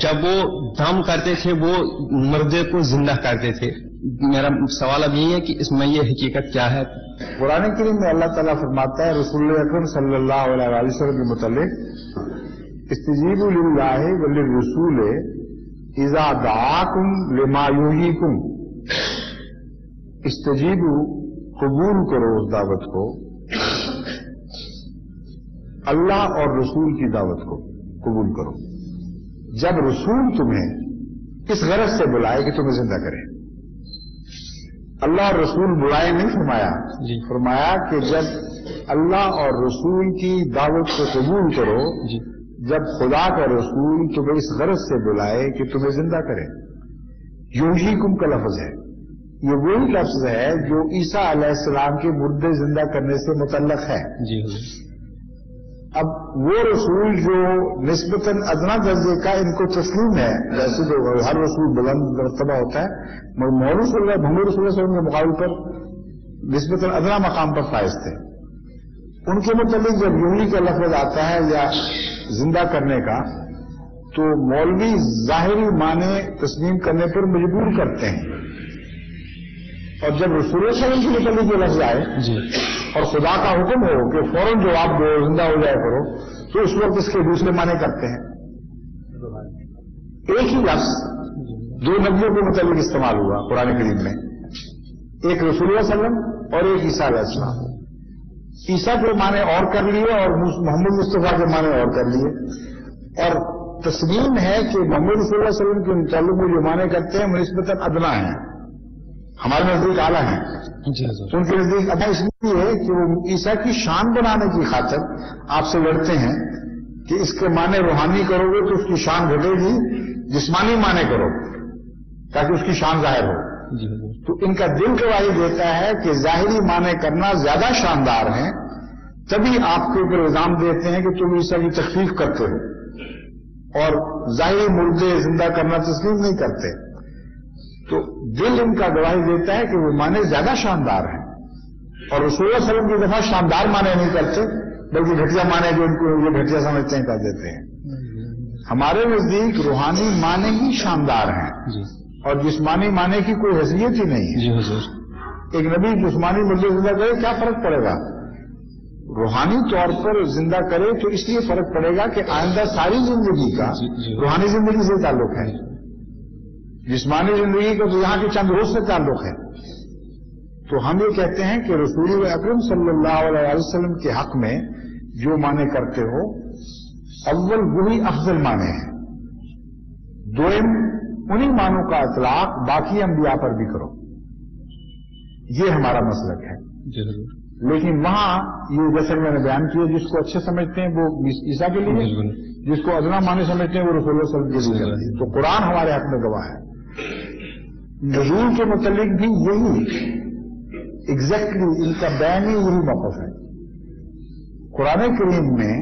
جب وہ دم کرتے تھے وہ مردے کو زندہ کرتے تھے. میرا سوال اب یہ ہے کہ اس میں یہ حقیقت کیا ہے؟ قرآن کریم میں اللہ تعالیٰ فرماتا ہے رسول اکرم صلی اللہ علیہ وسلم کے متعلق استجیبوا للہ وللرسول اذا دعاکم لما یحییکم. استجیبوا قبول کرو اس دعوت کو، اللہ اور رسول کی دعوت کو قبول کرو جب رسول تمہیں اس غرض سے بلائے کہ تمہیں زندہ کرے. اللہ اور رسول بلائے نہیں فرمایا، فرمایا کہ جب اللہ اور رسول کی دعوت کو قبول کرو جب خدا کا رسول تمہیں اس غرض سے بلائے کہ تمہیں زندہ کرے. یحییکم کا لفظ ہے، یہ وہی لفظ ہے جو عیسیٰ علیہ السلام کے مردے زندہ کرنے سے متعلق ہے. اب وہ رسول جو نسبتاً ادنا درجے کا ان کو تسلیم ہے، جیسے جو ہر رسول بلند مرتبہ ہوتا ہے، مگر محمد صلی اللہ علیہ وسلم کے مقابل پر نسبتاً ادنا مقام پر فائز تھے. ان کے متعلق جب یحیی کا لفظ آتا ہے یا زندہ کرنے کا تو مولوی ظاہری معنی تسلیم کرنے پر مجبور کرتے ہیں، اور جب رسول اللہ صلی اللہ علیہ وسلم کے متعلق یہ لفظ آئے اور خدا کا حکم ہو کہ فوراً جواب دو زندہ ہو جائے کرو تو اس وقت اس کے دوسرے معنی کرتے ہیں. ایک ہی لفظ دو نبیوں کے متعلق استعمال ہوا قرآن کریم میں، ایک رسول اللہ صلی اللہ علیہ وسلم اور ایک عیسیٰ علیہ السلام. عیسیٰ کے معنی اور کر لیے اور محمد مصطفیٰ کے معنی اور کر لیے، اور تسلیم ہے کہ محمد صلی اللہ علیہ وسلم کے متعلق وہ جو معنی کرتے ہیں وہ نسبتاً ادنا ہیں، ہمارے نزدیک اعلیٰ ہیں. ان کے نزدیک ادنا اس لیے کہ وہ عیسیٰ کی شان بنانے کی خاطر آپ سے لڑتے ہیں کہ اس کے معنی روحانی کرو گے تو اس کی شان گھٹے گی، جسمانی معنی کرو تاکہ اس کی شان ظاہر ہو. تو ان کا دل گواہی دیتا ہے کہ ظاہری معنی کرنا زیادہ شاندار ہیں، تبھی آپ کے اوپر الزام دیتے ہیں کہ تم عیسیٰ کی تخفیف کرتے ہو اور ظاہری مردے زندہ کرنا تسلیم نہیں کرتے. تو دل ان کا گواہی دیتا ہے کہ وہ معنی زیادہ شاندار ہیں، اور رسول اللہ صلی اللہ علیہ وسلم کی دفعہ شاندار معنی نہیں کرتے بلکہ گھٹیا معنی جو ان کو یہ گھٹیا سمجھتے ہیں کر دیتے ہیں. ہمارے نزدیک روحانی معنی ہی شاندار ہیں اور جسمانی معنی کی کوئی حیثیت ہی نہیں ہے. ایک نبی جسمانی مردے زندہ کرے کیا فرق پڑے گا؟ روحانی طور پر زندہ کرے تو اس لیے فرق پڑے گا کہ آئندہ ساری زندگی کا روحانی زندگی سے تعلق ہے، جسمانی زندگی کا تو یہاں کے چند روز سے تعلق ہے. تو ہم یہ کہتے ہیں کہ رسول اکرم صلی اللہ علیہ وسلم کے حق میں جو معنی کرتے ہو اول وہی افضل معنی ہے، دوم انہی معنوں کا اطلاق باقی انبیاء پر بھی کرو. یہ ہمارا مسلک ہے. لیکن وہاں یہ جیسے میں نے بیان کیا جس کو اچھے سمجھتے ہیں وہ عیسیٰ کے لیے، جس کو ادنا معنی سمجھتے ہیں وہ رسول اللہ صلی اللہ علیہ وسلم کے لیے. تو قرآن ہمارے حق میں گواہ ہے. نزول کے متعلق بھی یہی ایگزیکٹلی ان کا بیان ہی یہی موقف ہے. قرآن کریم میں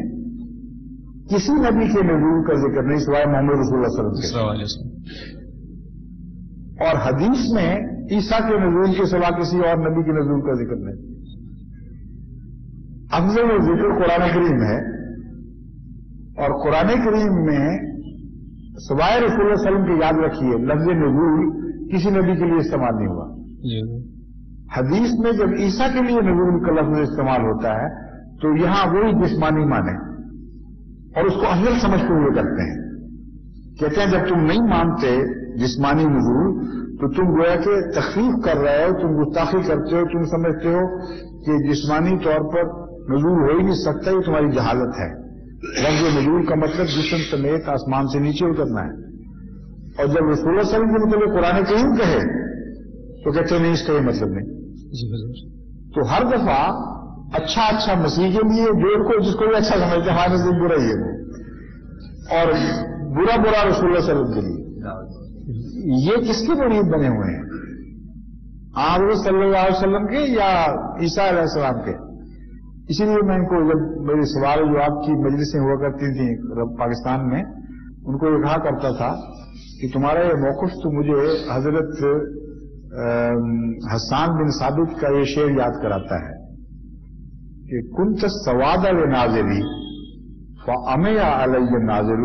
کسی نبی کے نزول کا ذکر نہیں سوائے محمد رسول اللہ صلی اللہ علیہ وسلم کے، اور حدیث میں عیسیٰ کے نزول کے سوا کسی اور نبی کے نزول کا ذکر نہیں. افضل ذکر قرآن کریم ہے، اور قرآن کریم میں سوائے رسول اللہ صلی اللہ علیہ وسلم کی یاد رکھیے لفظ نزول کسی نبی کے لیے استعمال نہیں ہوا. حدیث میں جب عیسیٰ کے لیے نزول کا لفظ استعمال ہوتا ہے تو یہاں وہی جسمانی معنی اور اس کو افضل سمجھتے ہوئے کرتے ہیں. کہتے ہیں جب تم نہیں مانتے جسمانی نزول تو تم گویا کہ تخفیف کر رہے ہو، تم گستاخی کرتے ہو، تم سمجھتے ہو کہ جسمانی طور پر نزول ہو ہی نہیں سکتا، یہ تمہاری جہالت ہے. لفظ نزول کا مطلب جسم سمیت آسمان سے نیچے اترنا ہے. اور جب رسول اللہ صلی اللہ علیہ وسلم کے مطلب قرآن کریم کہے تو کہتے نہیں اس کا یہ مطلب نہیں. تو ہر دفعہ اچھا مسیح کے لیے جس کو بھی اچھا سمجھتے ہیں ہمارے نزدیک برا ہی ہے وہ، اور برا رسول اللہ صلی اللہ علیہ وسلم کے لیے. یہ کس کے مرید بنے ہوئے ہیں؟ آپ صلی اللہ علیہ وسلم کے یا عیسیٰ علیہ السلام کے؟ اسی لیے میں ان کو جب میرے سوال جواب کی مجلسیں ہوا کرتی تھیں پاکستان میں، ان کو یہ کہا کرتا تھا کہ تمہارا یہ موقف تو مجھے حضرت حسان بن ثابت کا یہ شعر یاد کراتا ہے کہ کنت السواد لناظری فعمی علی الناظر